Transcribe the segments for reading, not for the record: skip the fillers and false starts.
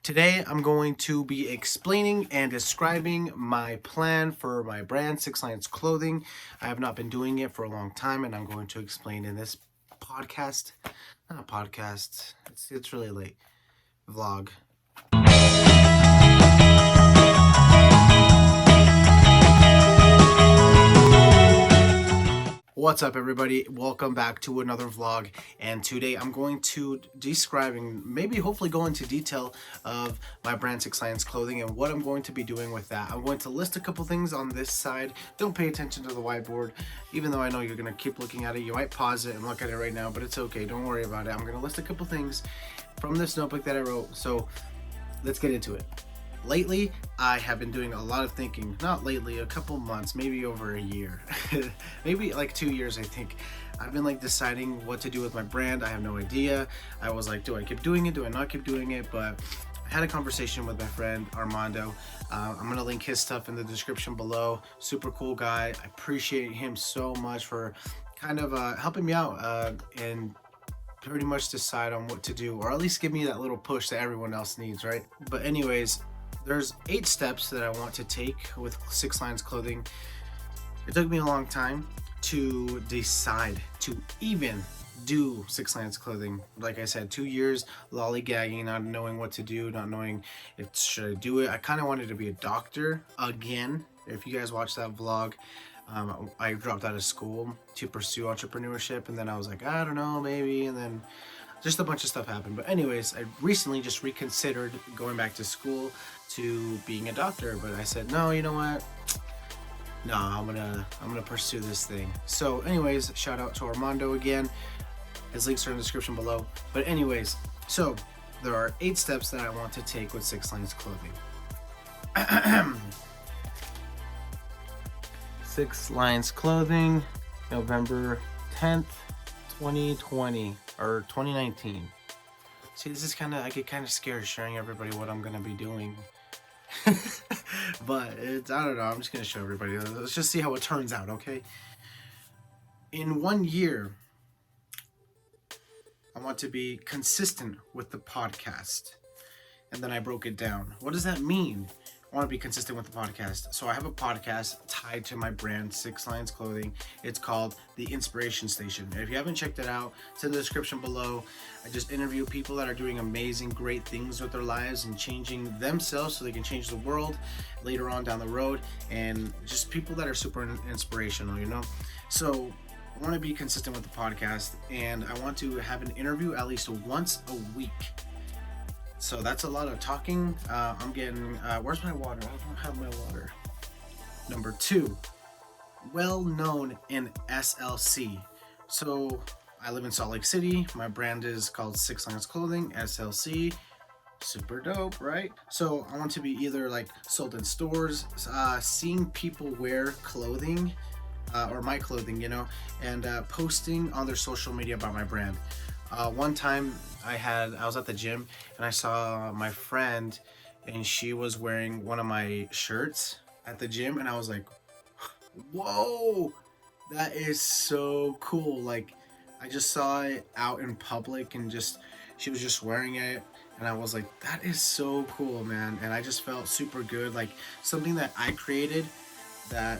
Today, I'm going to be explaining and describing my plan for my brand, Sixlionsclothing. I have not been doing it for a long time, and I'm going to explain in this podcast. Not a podcast, it's really late. Vlog. What's up, everybody? Welcome back to another vlog, and today I'm going to describing, maybe hopefully go into detail of my brand Sixlionsclothing and what I'm going to be doing with that. I'm going to list a couple things on this side. Don't pay attention to the whiteboard, even though I know you're going to keep looking at it. You might pause it and look at it right now, but it's okay. Don't worry about it. I'm going to list a couple things from this notebook that I wrote, so let's get into it. Lately, I have been doing a lot of thinking. Not lately, a couple months, maybe over a year. Maybe like 2 years, I think. I've been like deciding what to do with my brand. I have no idea. I was like, do I keep doing it? Do I not keep doing it? But I had a conversation with my friend Armando. I'm gonna link his stuff in the description below. Super cool guy. I appreciate him so much for kind of helping me out and pretty much decide on what to do, or at least give me that little push that everyone else needs, right? But anyways, there's 8 steps that I want to take with Sixlionsclothing. It took me a long time to decide to even do Sixlionsclothing. Like I said, 2 years lollygagging, not knowing what to do, not knowing if should I do it. I kind of wanted to be a doctor again. If you guys watched that vlog, I dropped out of school to pursue entrepreneurship, and then I was like, I don't know, maybe, and then just a bunch of stuff happened. But anyways, I recently just reconsidered going back to school to being a doctor, but I said, no, you know what? No, I'm gonna pursue this thing. So anyways, shout out to Armando again. His links are in the description below. But anyways, so there are 8 steps that I want to take with Sixlionsclothing. Sixlionsclothing, November 10th, 2020 or 2019. See, this is I get kind of scared sharing everybody what I'm gonna be doing. But I don't know, I'm just gonna show everybody. Let's just see how it turns out, okay? In 1 year, I want to be consistent with the podcast. And then I broke it down. What does that mean? I want to be consistent with the podcast. So I have a podcast tied to my brand, Sixlionsclothing. It's called The Inspiration Station. And if you haven't checked it out, it's in the description below. I just interview people that are doing amazing, great things with their lives and changing themselves so they can change the world later on down the road. And just people that are super inspirational, you know? So I want to be consistent with the podcast, and I want to have an interview at least once a week. So that's a lot of talking. I'm getting, where's my water? I don't have my water. Number 2, well known in SLC. So I live in Salt Lake City. My brand is called Sixlionsclothing, SLC. Super dope, right? So I want to be either like sold in stores, seeing people wear clothing, or my clothing, you know, and posting on their social media about my brand. One time I was at the gym and I saw my friend, and she was wearing one of my shirts at the gym, and I was like, whoa, that is so cool. Like, I just saw it out in public, and she was just wearing it, and I was like, that is so cool, man. And I just felt super good, like something that I created that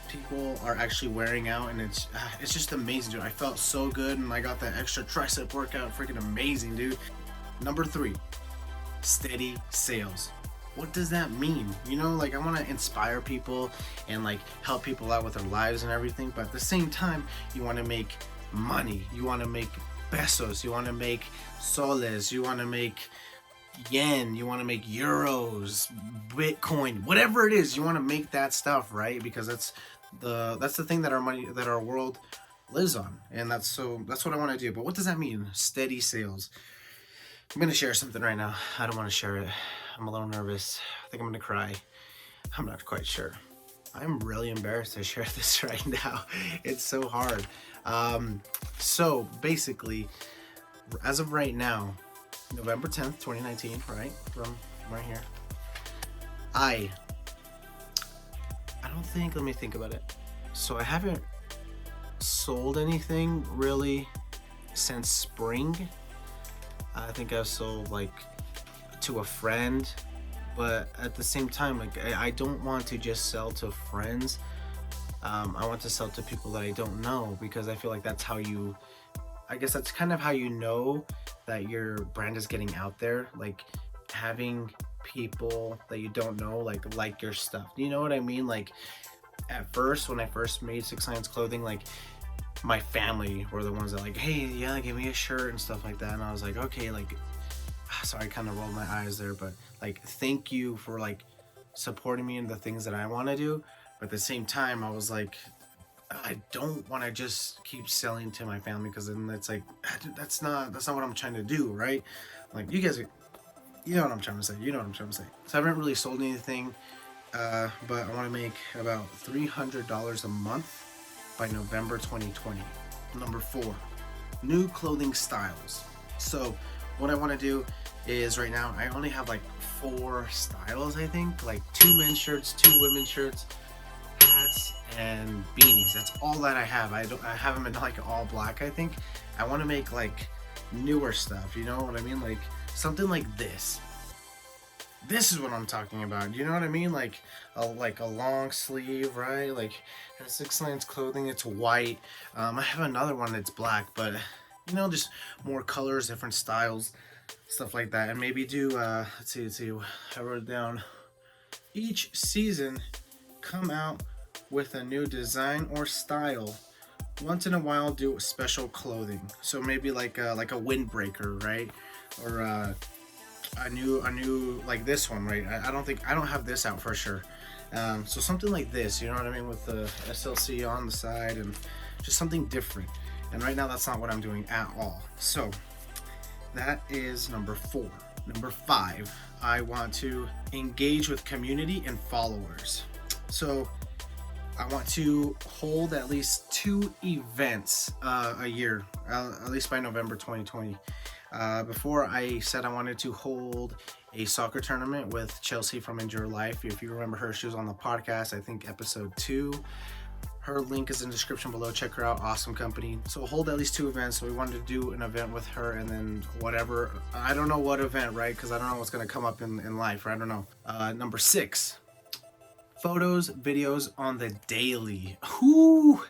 people are actually wearing out, and it's just amazing, dude. I felt so good, and I got that extra tricep workout. Freaking amazing, dude. Number 3, steady sales. What does that mean? You know, like, I want to inspire people and like help people out with their lives and everything, but at the same time, you want to make money. You want to make pesos. You want to make soles. You want to make yen. You want to make euros, Bitcoin, whatever it is. You want to make that stuff, right? Because that's the thing that our world lives on, and that's what I want to do. But what does that mean? Steady sales. I'm gonna share something right now. I don't want to share it. I'm a little nervous. I think I'm gonna cry. I'm not quite sure. I'm really embarrassed to share this right now. It's so hard. So basically, as of right now, November 10th, 2019, right? From right here. I don't think, let me think about it. So I haven't sold anything really since spring. I think I've sold like to a friend, but at the same time, like I don't want to just sell to friends. I want to sell to people that I don't know, because I feel like that's how you, I guess that's kind of how you know that your brand is getting out there. Like having people that you don't know like your stuff. You know what I mean? Like at first, when I first made Sixlionsclothing, like my family were the ones that like, hey, yeah, give me a shirt and stuff like that. And I was like, okay, like, sorry, I kind of rolled my eyes there, but like, thank you for like supporting me in the things that I want to do. But at the same time, I was like, I don't want to just keep selling to my family, because then it's like, that's not what I'm trying to do, right? Like, you guys, you know what I'm trying to say. You know what I'm trying to say. So I haven't really sold anything, but I want to make about $300 a month by November 2020. Number 4, new clothing styles. So what I want to do is, right now I only have like 4 styles, I think, like 2 men's shirts, 2 women's shirts, hats, and beanies. That's all that I have. I have them in like all black. I think I want to make like newer stuff, you know what I mean? Like something like this. This is what I'm talking about. You know what I mean? Like a long sleeve, right? Like Sixlionsclothing, it's white. I have another one that's black, but you know, just more colors, different styles, stuff like that. And maybe do let's see, I wrote it down. Each season, come out with a new design or style. Once in a while, do special clothing. So maybe like a windbreaker, right? Or a new like this one, right? I don't have this out for sure. So something like this, you know what I mean, with the SLC on the side, and just something different. And right now, that's not what I'm doing at all. So that is number 4. Number 5, I want to engage with community and followers. So I want to hold at least 2 events a year, at least by November 2020. Before, I said I wanted to hold a soccer tournament with Chelsea from Endure Life. If you remember her, she was on the podcast, I think episode 2. Her link is in the description below. Check her out. Awesome company. So hold at least 2 events. So we wanted to do an event with her, and then whatever. I don't know what event, right? Because I don't know what's going to come up in life. I don't know. Number 6, photos, videos on the daily. Whoo!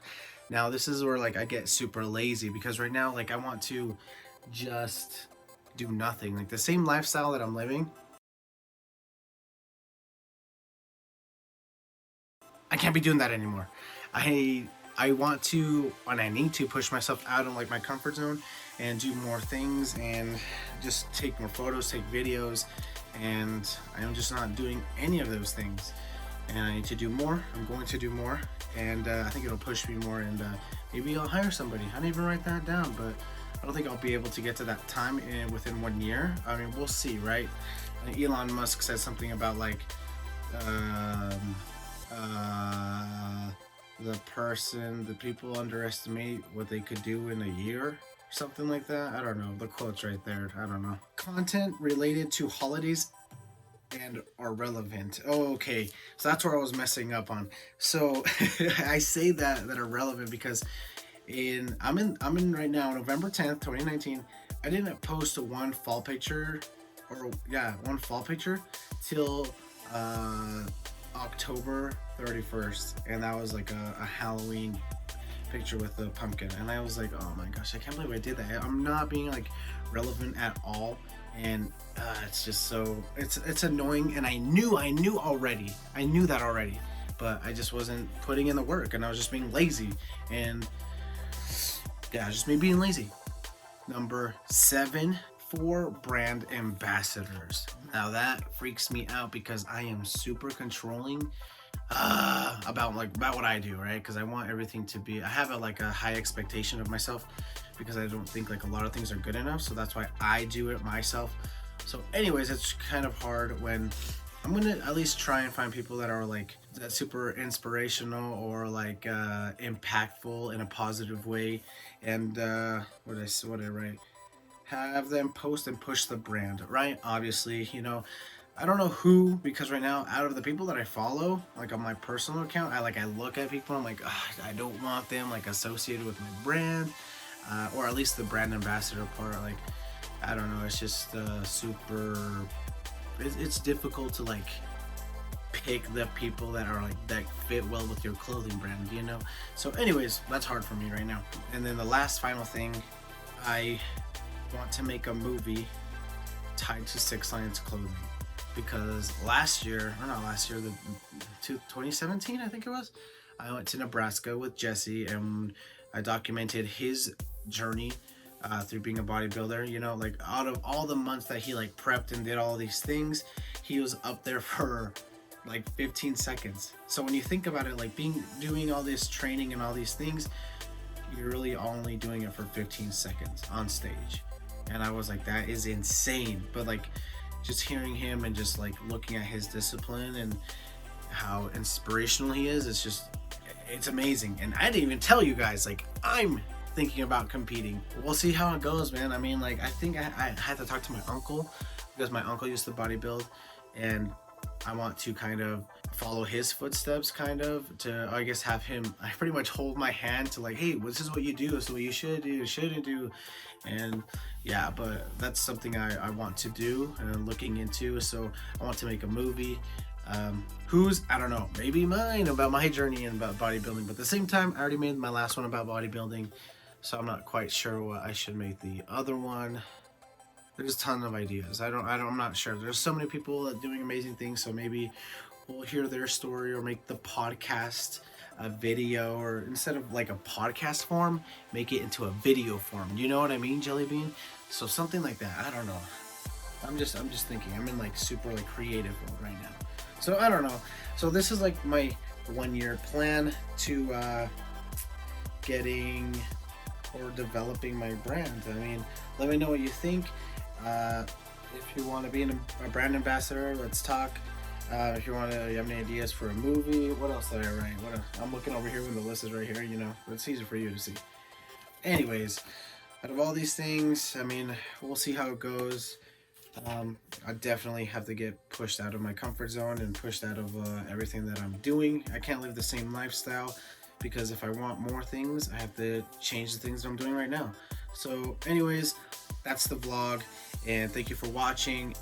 Now this is where like I get super lazy, because right now, like, I want to just do nothing, like the same lifestyle that I'm living. I can't be doing that anymore. I want to, and I need to push myself out of like my comfort zone and do more things, and just take more photos, take videos, and I am just not doing any of those things. And I need to do more. I'm going to do more, and I think it'll push me more, and maybe I'll hire somebody. I didn't even write that down, but I don't think I'll be able to get to that time within 1 year. I mean, we'll see, right? Elon Musk said something about like the people underestimate what they could do in a year, something like that. I don't know. The quote's right there. I don't know. Content related to holidays and are relevant. Oh, okay. So that's where I was messing up on. So I say that are relevant because I'm in right now, November 10th, 2019. I didn't post one fall picture till October 31st, and that was like a Halloween picture with the pumpkin, and I was like, oh my gosh, I can't believe I did that. I'm not being like relevant at all, and it's just so it's annoying. And I knew that already, but I just wasn't putting in the work, and I was just being lazy. And yeah, just me being lazy. Number 7, 4 brand ambassadors. Now that freaks me out, because I am super controlling about what I do, right? Because I want everything to be, I have a high expectation of myself, because I don't think like a lot of things are good enough. So that's why I do it myself. So anyways, it's kind of hard when I'm gonna at least try and find people that are like that super inspirational, or like impactful in a positive way. And what did I write? Have them post and push the brand, right? Obviously, you know, I don't know who, because right now, out of the people that I follow, like on my personal account, I look at people, I'm like, I don't want them like associated with my brand, or at least the brand ambassador part. Like, I don't know, it's just super it's difficult to like pick the people that are like that fit well with your clothing brand, you know. So anyways, that's hard for me right now. And then the last final thing, I want to make a movie tied to Six Lions Clothing, because last year, or not last year, 2017 I think it was, I went to Nebraska with Jesse and I documented his journey through being a bodybuilder. You know, like out of all the months that he like prepped and did all these things, he was up there for like 15 seconds. So when you think about it, like doing all this training and all these things, you're really only doing it for 15 seconds on stage. And I was like, that is insane. But like just hearing him and just like looking at his discipline and how inspirational he is, it's amazing. And I didn't even tell you guys, like, I'm thinking about competing. We'll see how it goes, man. I mean, like, I think I had to talk to my uncle, because my uncle used to bodybuild, and I want to kind of follow his footsteps, kind of, to, I guess, have him, I pretty much hold my hand to like, hey, this is what you do, this is what you should do, shouldn't do. And yeah, but that's something I want to do and I'm looking into. So I want to make a movie, I don't know, maybe mine, about my journey and about bodybuilding. But at the same time, I already made my last one about bodybuilding, so I'm not quite sure what I should make the other one. There's a ton of ideas. I'm not sure. There's so many people that are doing amazing things, so maybe we'll hear their story or make the podcast a video, or instead of like a podcast form, make it into a video form. You know what I mean, Jelly Bean? So something like that. I don't know. I'm just thinking. I'm in like super like creative mode right now. So I don't know. So this is like my 1-year plan to getting or developing my brand. I mean, let me know what you think. If you want to be a brand ambassador, let's talk. If you have any ideas for a movie, what else did I write? I'm looking over here when the list is right here, you know, it's easy for you to see. Anyways, out of all these things, I mean, we'll see how it goes. I definitely have to get pushed out of my comfort zone and pushed out of everything that I'm doing. I can't live the same lifestyle, because if I want more things, I have to change the things that I'm doing right now. So anyways, that's the vlog, and thank you for watching.